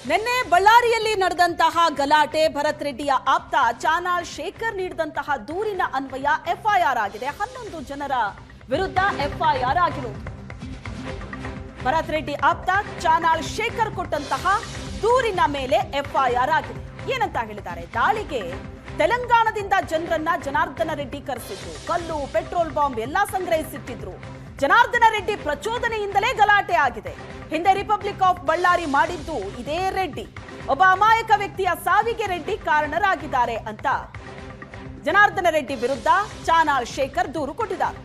ನಿನ್ನೆ ಬಳ್ಳಾರಿಯಲ್ಲಿ ನಡೆದಂತಹ ಗಲಾಟೆ ಭರತ್ ರೆಡ್ಡಿಯ ಆಪ್ತ ಚಾನಾಳ್ ಶೇಖರ್ ನೀಡಿದಂತಹ ದೂರಿನ ಅನ್ವಯ ಎಫ್ಐಆರ್ ಆಗಿದೆ. 11 ಜನರ ವಿರುದ್ಧ ಎಫ್ಐಆರ್ ಆಗಿರುವುದು. ಭರತ್ ರೆಡ್ಡಿ ಆಪ್ತ ಚಾನಾಳ್ ಶೇಖರ್ ಕೊಟ್ಟಂತಹ ದೂರಿನ ಮೇಲೆ ಎಫ್ಐಆರ್ ಆಗಿದೆ. ಏನಂತ ಹೇಳಿದ್ದಾರೆ? ದಾಳಿಗೆ ತೆಲಂಗಾಣದಿಂದ ಜನರನ್ನ ಜನಾರ್ದನ ರೆಡ್ಡಿ ಕರೆಸಿದ್ರು. ಕಲ್ಲು, ಪೆಟ್ರೋಲ್ ಬಾಂಬ್ ಎಲ್ಲಾ ಸಂಗ್ರಹಿಸಿಟ್ಟಿದ್ರು. ಜನಾರ್ದನ ರೆಡ್ಡಿ ಪ್ರಚೋದನೆಯಿಂದಲೇ ಗಲಾಟೆ ಆಗಿದೆ. ಹಿಂದೆ ರಿಪಬ್ಲಿಕ್ ಆಫ್ ಬಳ್ಳಾರಿ ಮಾಡಿದ್ದು ಇದೇ ರೆಡ್ಡಿ. ಒಬ್ಬ ಅಮಾಯಕ ವ್ಯಕ್ತಿಯ ಸಾವಿಗೆ ರೆಡ್ಡಿ ಕಾರಣರಾಗಿದ್ದಾರೆ ಅಂತ ಜನಾರ್ದನ ರೆಡ್ಡಿ ವಿರುದ್ಧ ಚಾನಾಳ್ ಶೇಖರ್ ದೂರು ಕೊಟ್ಟಿದ್ದಾರೆ.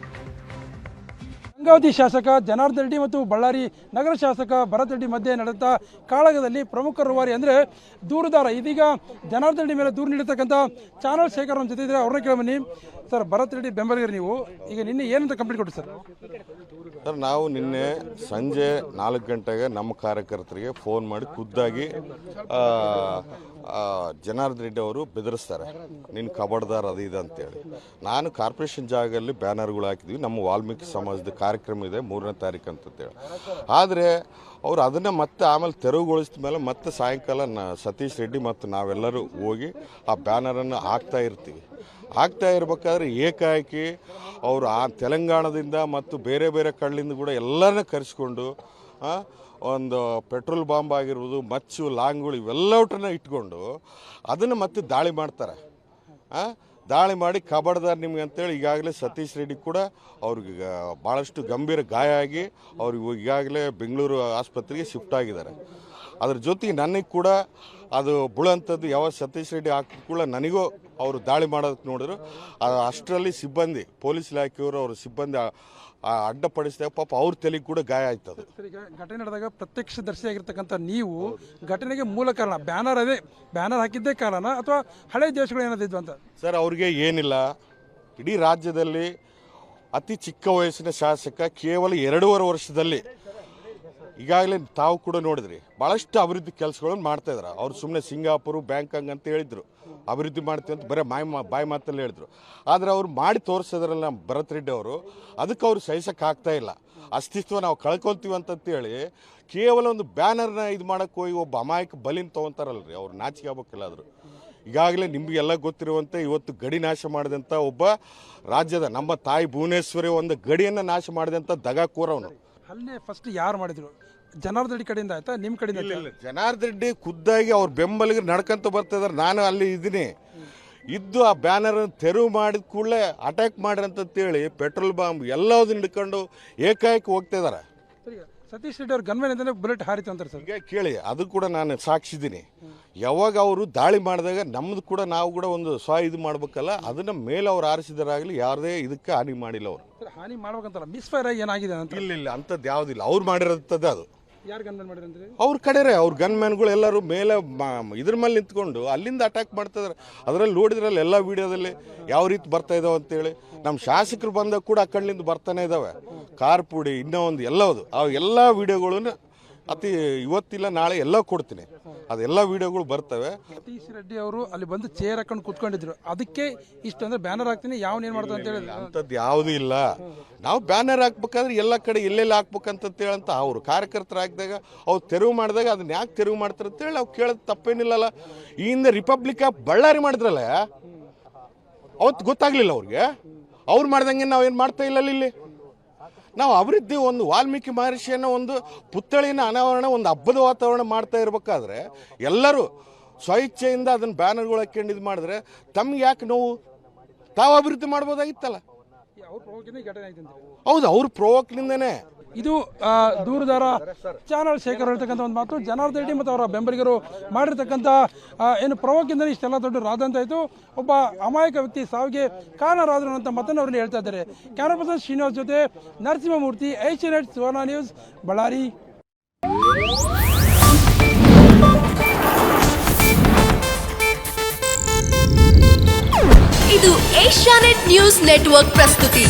ಗಂಗಾವತಿ ಶಾಸಕ ಜನಾರ್ದನ ರೆಡ್ಡಿ ಮತ್ತು ಬಳ್ಳಾರಿ ನಗರ ಶಾಸಕ ಭರತ್ ರೆಡ್ಡಿ ಮಧ್ಯೆ ನಡೆದ ಕಾಳಗದಲ್ಲಿ ಪ್ರಮುಖ ರೂವಾರಿ ಅಂದರೆ ದೂರುದಾರ. ಇದೀಗ ಜನಾರ್ದನ ರೆಡ್ಡಿ ಮೇಲೆ ದೂರು ನೀಡಿರ್ತಕ್ಕಂಥ ಚಾನಾಳ್ ಶೇಖರ್ ನಮ್ಮ ಜೊತೆ ಇದ್ರೆ ಅವ್ರನ್ನ ಕೇಳಬನ್ನಿ. ಸರ್, ಭರತ್ ರೆಡ್ಡಿ ಬೆಂಬಲಿಗರು ನೀವು, ಈಗ ನಿನ್ನೆ ಏನಂತ ಕಂಪ್ಲೇಂಟ್ ಕೊಟ್ಟು ಸರ್? ಸರ್, ನಾವು ನಿನ್ನೆ ಸಂಜೆ 4 ಗಂಟೆಗೆ ನಮ್ಮ ಕಾರ್ಯಕರ್ತರಿಗೆ ಫೋನ್ ಮಾಡಿ ಖುದ್ದಾಗಿ ಜನಾರ್ದನ ರೆಡ್ಡಿ ಅವರು ಬೆದರಿಸ್ತಾರೆ, ನಿನ್ನ ಕಬಡ್ದಾರ್ ಅದು ಇದೆ ಅಂತೇಳಿ. ನಾನು ಕಾರ್ಪೊರೇಷನ್ ಜಾಗದಲ್ಲಿ ಬ್ಯಾನರ್ಗಳು ಹಾಕಿದ್ವಿ. ನಮ್ಮ ವಾಲ್ಮೀಕಿ ಸಮಾಜದ ಕಾರ್ಯಕ್ರಮ ಇದೆ 3ನೇ ತಾರೀಕು ಅಂತೇಳಿ. ಆದರೆ ಅವರು ಅದನ್ನು ಮತ್ತೆ ಆಮೇಲೆ ತೆರವುಗೊಳಿಸಿದ ಮೇಲೆ ಮತ್ತೆ ಸಾಯಂಕಾಲ ಸತೀಶ್ ರೆಡ್ಡಿ ಮತ್ತು ನಾವೆಲ್ಲರೂ ಹೋಗಿ ಆ ಬ್ಯಾನರನ್ನು ಹಾಕ್ತಾ ಇರಬೇಕಾದ್ರೆ ಏಕಾಏಕಿ ಅವರು ಆ ತೆಲಂಗಾಣದಿಂದ ಮತ್ತು ಬೇರೆ ಬೇರೆ ಕಡೆಯಿಂದ ಕೂಡ ಎಲ್ಲರನ್ನ ಕರೆಸ್ಕೊಂಡು ಒಂದು ಪೆಟ್ರೋಲ್ ಬಾಂಬ್ ಆಗಿರ್ಬೋದು, ಮಚ್ಚು, ಲಾಂಗ್ಗಳು ಇವೆಲ್ಲವನ್ನ ಇಟ್ಕೊಂಡು ಅದನ್ನು ಮತ್ತೆ ದಾಳಿ ಮಾಡ್ತಾರೆ. ದಾಳಿ ಮಾಡಿ ಕಬಡ್ದಾರ್ ನಿಮ್ಗೆ ಅಂತೇಳಿ ಈಗಾಗಲೇ ಸತೀಶ್ ರೆಡ್ಡಿ ಕೂಡ ಅವ್ರಿಗೆ ಭಾಳಷ್ಟು ಗಂಭೀರ ಗಾಯ ಆಗಿ ಅವ್ರಿಗೆ ಈಗಾಗಲೇ ಬೆಂಗಳೂರು ಆಸ್ಪತ್ರೆಗೆ ಶಿಫ್ಟ್ ಆಗಿದ್ದಾರೆ. ಅದ್ರ ಜೊತೆಗೆ ನನಗೆ ಕೂಡ ಅದು ಬೀಳೋಂಥದ್ದು ಯಾವ ಸತೀಶ್ ರೆಡ್ಡಿ ಹಾಕಿ ಕೂಡ ನನಗೂ ಅವರು ದಾಳಿ ಮಾಡೋದಕ್ಕೆ ನೋಡಿದ್ರು. ಅಷ್ಟರಲ್ಲಿ ಸಿಬ್ಬಂದಿ, ಪೊಲೀಸ್ ಇಲಾಖೆಯವರು ಅವ್ರ ಸಿಬ್ಬಂದಿ ಅಡ್ಡಪಡಿಸಿದಾಗ ಪಾಪ ಅವ್ರ ತಲೆಗೆ ಕೂಡ ಗಾಯ ಆಯ್ತದು. ಘಟನೆ ನಡೆದಾಗ ಪ್ರತ್ಯಕ್ಷದರ್ಶಿಯಾಗಿರ್ತಕ್ಕಂಥ ನೀವು ಘಟನೆಗೆ ಮೂಲ ಕಾರಣ ಬ್ಯಾನರ್ ಹಾಕಿದ್ದೇ ಕಾರಣ ಅಥವಾ ಹಳೆ ದೇಶಗಳು ಏನಾದಿದ್ವು ಅಂತ? ಸರ್, ಅವ್ರಿಗೆ ಏನಿಲ್ಲ. ಇಡೀ ರಾಜ್ಯದಲ್ಲಿ ಅತಿ ಚಿಕ್ಕ ವಯಸ್ಸಿನ ಶಾಸಕ ಕೇವಲ 2.5 ವರ್ಷದಲ್ಲಿ ಈಗಾಗಲೇ ತಾವು ಕೂಡ ನೋಡಿದ್ರಿ ಭಾಳಷ್ಟು ಅಭಿವೃದ್ಧಿ ಕೆಲಸಗಳನ್ನು ಮಾಡ್ತಾ ಇದ್ದಾರೆ. ಅವ್ರು ಸುಮ್ಮನೆ ಸಿಂಗಾಪುರ, ಬ್ಯಾಂಕಾಂಗ್ ಅಂತ ಹೇಳಿದ್ರು, ಅಭಿವೃದ್ಧಿ ಮಾಡ್ತೀವಿ ಅಂತ ಬರೀ ಬಾಯಿ ಮಾತಲ್ಲಿ ಹೇಳಿದ್ರು. ಆದರೆ ಅವ್ರು ಮಾಡಿ ತೋರಿಸಿದ್ರಲ್ಲ ನಮ್ಮ ಭರತ್ ರೆಡ್ಡಿ ಅವರು, ಅದಕ್ಕೆ ಅವ್ರು ಸಹಿಸಕ್ಕೆ ಆಗ್ತಾ ಇಲ್ಲ. ಅಸ್ತಿತ್ವ ನಾವು ಕಳ್ಕೊಳ್ತೀವಿ ಅಂತೇಳಿ ಕೇವಲ ಒಂದು ಬ್ಯಾನರ್ನ ಇದು ಮಾಡೋಕ್ಕೆ ಹೋಗಿ ಒಬ್ಬ ಅಮಾಯಕ ಬಲಿನ ತೊಗೊತಾರಲ್ರಿ, ಅವ್ರು ನಾಚಿಕೆ ಆಗ್ಬೇಕಿಲ್ಲ. ಆದರು ಈಗಾಗಲೇ ನಿಮಗೆಲ್ಲ ಗೊತ್ತಿರುವಂತೆ ಇವತ್ತು ಗಡಿ ನಾಶ ಮಾಡಿದಂಥ ಒಬ್ಬ ರಾಜ್ಯದ ನಮ್ಮ ತಾಯಿ ಭುವನೇಶ್ವರಿ ಒಂದು ಗಡಿಯನ್ನು ನಾಶ ಮಾಡಿದಂಥ ದಗಾಕೋರವನು. ಅಲ್ಲೇ ಫಸ್ಟ್ ಯಾರು ಮಾಡಿದ್ರು? ಜನಾರ್ದನ ರೆಡ್ಡಿ ಕಡೆಯಿಂದ ಆಯ್ತಾ, ನಿಮ್ಮ ಕಡೆಯಿಂದ? ಜನಾರ್ದನ ರೆಡ್ಡಿ ಖುದ್ದಾಗಿ ಅವ್ರ ಬೆಂಬಲಿಗರು ನಡ್ಕೊಂತ ಬರ್ತಾ ಇದಾರೆ. ನಾನು ಅಲ್ಲಿ ಇದ್ದೀನಿ ಇದ್ದು ಆ ಬ್ಯಾನರ್ ತೆರವು ಮಾಡಿದ ಕೂಡಲೇ ಅಟ್ಯಾಕ್ ಮಾಡ್ರಿ ಅಂತೇಳಿ ಪೆಟ್ರೋಲ್ ಬಾಂಬ್ ಎಲ್ಲದನ್ನ ಹಿಡ್ಕೊಂಡು ಏಕಾಏಕಿ ಹೋಗ್ತಾ ಇದಾರೆ. ಸತೀಶ್ ರೆಡ್ಡಿ ಅವ್ರ ಗನ್ಮೇನ್ ಅಂತಾನೆ ಬುಲೆಟ್ ಹಾರಿತು ಅಂತಾರೆ ಸರ್. ಈಗ ಕೇಳಿ, ಅದು ಕೂಡ ನಾನು ಸಾಕ್ಷಿದ್ದೀನಿ. ಯಾವಾಗ ಅವರು ದಾಳಿ ಮಾಡಿದಾಗ ನಮ್ದು ಕೂಡ ನಾವು ಕೂಡ ಒಂದು ಇದು ಮಾಡ್ಬೇಕಲ್ಲ, ಅದನ್ನ ಮೇಲೆ ಅವ್ರು ಆರಿಸಿದರಾಗಲಿ ಯಾವುದೇ ಇದಕ್ಕೆ ಹಾನಿ ಮಾಡಿಲ್ಲ. ಅವರು ಹಾನಿ ಮಾಡ್ಬೇಕಂತಲ್ಲ, ಮಿಸ್ಫೈರ್ ಆಗಿ ಏನಾಗಿದೆ ಅಂತ? ಇಲ್ಲ ಅಂಥದ್ದು ಯಾವುದಿಲ್ಲ. ಅವ್ರು ಮಾಡಿರೋಂಥದ್ದು ಅದು. ಯಾರು ಗನ್ಮ್ಯಾನ್ ಮಾಡಿದ್ರೆ? ಅವ್ರ ಕಡೆರೇ ಅವ್ರ ಗನ್ಮ್ಯಾನ್ಗಳು ಎಲ್ಲರೂ ಮೇಲೆ ಇದ್ರ ಮೇಲೆ ನಿಂತ್ಕೊಂಡು ಅಲ್ಲಿಂದ ಅಟ್ಯಾಕ್ ಮಾಡ್ತಿದಾರೆ. ಅದರಲ್ಲಿ ನೋಡಿದ್ರಲ್ಲಿ ಎಲ್ಲ ವಿಡಿಯೋದಲ್ಲಿ ಯಾವ ರೀತಿ ಬರ್ತಾ ಇದಾವೆ ಅಂತೇಳಿ. ನಮ್ಮ ಶಾಸಕರು ಬಂದಾಗ ಕೂಡ ಆ ಕಣ್ಣಿಂದ ಬರ್ತಾನೆ ಇದ್ದಾವೆ. ಕಾರ್ ಪುಡಿ ಇನ್ನೂ ಒಂದು ಎಲ್ಲವುದು ಆ ಎಲ್ಲ ವಿಡಿಯೋಗಳನ್ನು ಇವತ್ತಿಲ್ಲ ನಾಳೆ ಎಲ್ಲ ಕೊಡ್ತೀನಿ, ಅದೆಲ್ಲ ವಿಡಿಯೋಗಳು ಬರ್ತವೆ. ಸತೀಶ್ ರೆಡ್ಡಿ ಅವರು ಅಲ್ಲಿ ಬಂದು ಚೇರ್ ಹಾಕೊಂಡು ಕುತ್ಕೊಂಡಿದ್ರು, ಅದಕ್ಕೆ ಇಷ್ಟು ಅಂದ್ರೆ ಬ್ಯಾನರ್ ಹಾಕ್ತೀನಿ ಯಾವನ್ ಮಾಡ್ತಾರೆ ಅಂತ ಹೇಳಿ ಅಂಥದ್ದು ಯಾವುದೂ ಇಲ್ಲ. ನಾವು ಬ್ಯಾನರ್ ಹಾಕ್ಬೇಕಾದ್ರೆ ಎಲ್ಲ ಕಡೆ ಎಲ್ಲೆಲ್ಲಿ ಹಾಕ್ಬೇಕಂತೇಳಂತ ಅವರು ಕಾರ್ಯಕರ್ತರು ಹಾಕಿದಾಗ ಅವ್ರು ತೆರವು ಮಾಡಿದಾಗ ಅದನ್ನ ಯಾಕೆ ತೆರವು ಮಾಡ್ತಾರೆ ಅಂತೇಳಿ ನಾವು ಕೇಳೋದು ತಪ್ಪೇನಿಲ್ಲಲ್ಲ. ಈ ಹಿಂದೆ ರಿಪಬ್ಲಿಕ್ ಆಫ್ ಬಳ್ಳಾರಿ ಮಾಡಿದ್ರಲ್ಲ, ಅವತ್ತು ಗೊತ್ತಾಗ್ಲಿಲ್ಲ ಅವ್ರಿಗೆ. ಅವ್ರು ಮಾಡ್ದಂಗೆ ನಾವೇನು ಮಾಡ್ತಾ ಇಲ್ಲ. ಇಲ್ಲಿ ನಾವು ಅಭಿವೃದ್ಧಿ ಒಂದು ವಾಲ್ಮೀಕಿ ಮಹರ್ಷಿಯನ್ನು ಒಂದು ಪುತ್ಥಳಿನ ಅನಾವರಣ, ಒಂದು ಹಬ್ಬದ ವಾತಾವರಣ ಮಾಡ್ತಾ ಇರಬೇಕಾದ್ರೆ ಎಲ್ಲರೂ ಸ್ವಇಚ್ಛೆಯಿಂದ ಅದನ್ನು ಬ್ಯಾನರ್ಗಳು ಹಾಕೊಂಡು ಇದು ಮಾಡಿದ್ರೆ ತಮ್ಗೆ ಯಾಕೆ ನೋವು? ತಾವು ಅಭಿವೃದ್ಧಿ ಮಾಡ್ಬೋದಾಗಿತ್ತಲ್ಲ. ಹೌದು, ಅವ್ರ ಪ್ರವೋಕ್ನಿಂದನೇ. ಇದು ದೂರುದಾರ ಚಾನಾಳ್ ಶೇಖರ್ ಹೇಳ್ತಕ್ಕಂಥ ಒಂದು ಮಾತು. ಜನಾರ್ದನ ರೆಡ್ಡಿ ಮತ್ತು ಅವರ ಬೆಂಬಲಿಗರು ಮಾಡಿರ್ತಕ್ಕಂಥ ಏನು ಪ್ರವೋಕಿಂದ ಇಷ್ಟೆಲ್ಲ ದೊಡ್ಡ ರಾದಂತಾಯಿತು. ಒಬ್ಬ ಅಮಾಯಕ ವ್ಯಕ್ತಿ ಸಾವಿಗೆ ಕಾರಣರಾದರು ಅಂತ ಮತ್ತನ್ನು ಅವರಲ್ಲಿ ಹೇಳ್ತಾ ಇದ್ದಾರೆ. ಕ್ಯಾಮರಾ ಪರ್ಸನ್ ಶ್ರೀನಿವಾಸ್ ಜೊತೆ ನರಸಿಂಹಮೂರ್ತಿ, ಏಷ್ಯಾನೆಟ್ ಸುವರ್ಣ ನ್ಯೂಸ್, ಬಳ್ಳಾರಿ. ಇದು ಏಷ್ಯಾನೆಟ್ ನ್ಯೂಸ್ ನೆಟ್ವರ್ಕ್ ಪ್ರಸ್ತುತಿ.